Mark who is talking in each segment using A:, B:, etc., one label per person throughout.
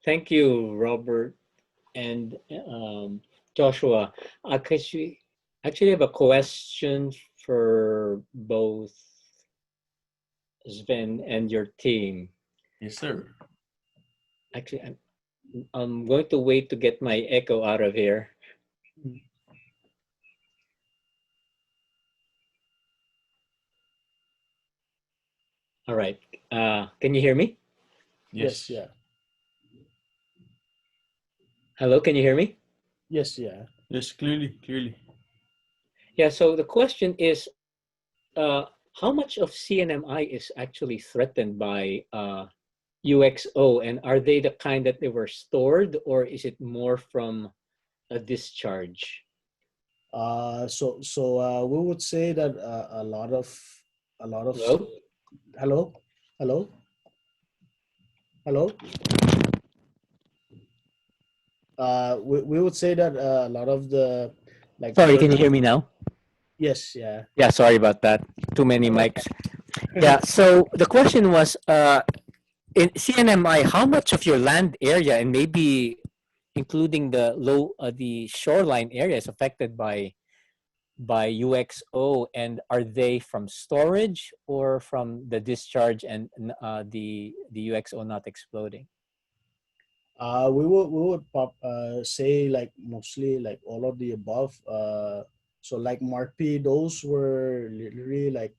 A: Thank you, Robert and Joshua. Actually have a question for both Sven and your team.
B: Yes, sir.
A: Actually, I'm going to wait to get my echo out of here. All right. Can you hear me?
B: Yes.
C: Yeah.
A: Hello, can you hear me?
C: Yes, yeah.
B: Yes, clearly, clearly.
A: Yeah, so the question is, how much of CNMI is actually threatened by UXO, and are they the kind that they were stored, or is it more from a discharge?
C: We would say that a lot of
A: Hello?
C: hello, hello, hello. We would say that a lot of the like
A: Sorry, can
C: first.
A: you hear me now?
C: Yes, yeah.
A: Yeah, sorry about that. Too many
C: No.
A: mics. Yeah, so the question was, in CNMI, how much of your land area, and maybe including the shoreline area, is affected by UXO, and are they from storage or from the discharge and the UXO not exploding?
C: We would say like mostly like all of the above. So like Mark P, those were literally like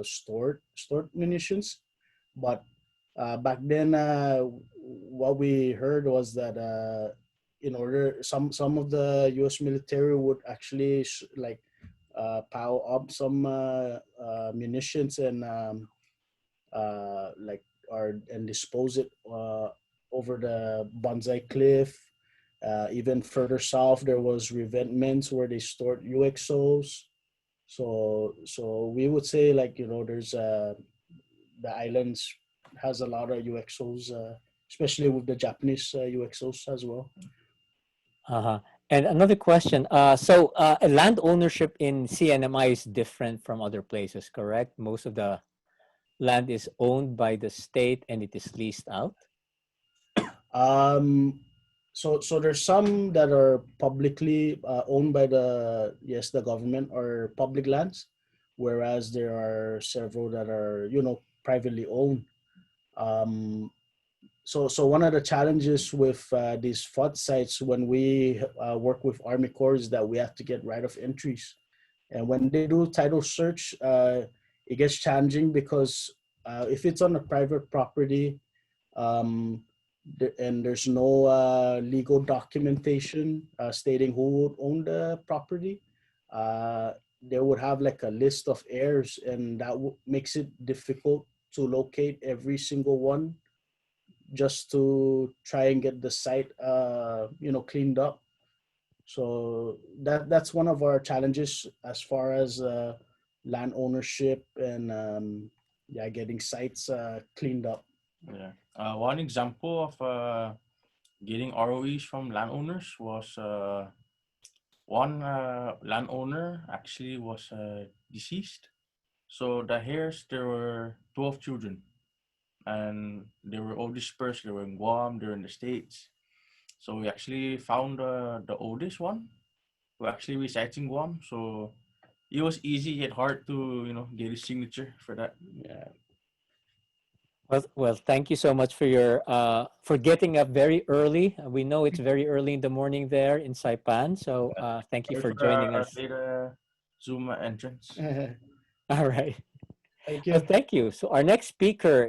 C: stored munitions, but back then what we heard was that in order some of the U.S. military would actually power up some munitions and like or and dispose it over the Bonsai Cliff. Even further south, there was revetments where they stored UXOs. So we would say like there's the islands has a lot of UXOs, especially with the Japanese UXOs as well.
A: Uh-huh. And another question. Land ownership in CNMI is different from other places, correct? Most of the land is owned by the state and it is leased out.
C: So there's some that are publicly owned by the government or public lands, whereas there are several that are privately owned. Um, so one of the challenges with these FUD sites when we work with Army Corps is that we have to get right of entries, and when they do title search, it gets challenging because if it's on a private property, um, and there's no legal documentation stating who would own the property, they would have like a list of heirs, and that makes it difficult to locate every single one just to try and get the site cleaned up. So that's one of our challenges as far as land ownership and getting sites cleaned up.
B: Yeah. One example of getting ROEs from landowners was one landowner actually was deceased. So the heirs, there were 12 children, and they were all dispersed. They were in Guam, they were in the States. So we actually found the oldest one who actually resides in Guam. So it was easy yet hard to get his signature for that.
C: Yeah.
A: Well, thank you so much for your for getting up very early. We know it's very early in the morning there in Saipan, so thank you
B: Sorry
A: for
B: for
A: joining
B: our
A: us.
B: late Zoom entrance.
A: All right.
C: Thank
A: Well,
C: you.
A: thank you. So our next speaker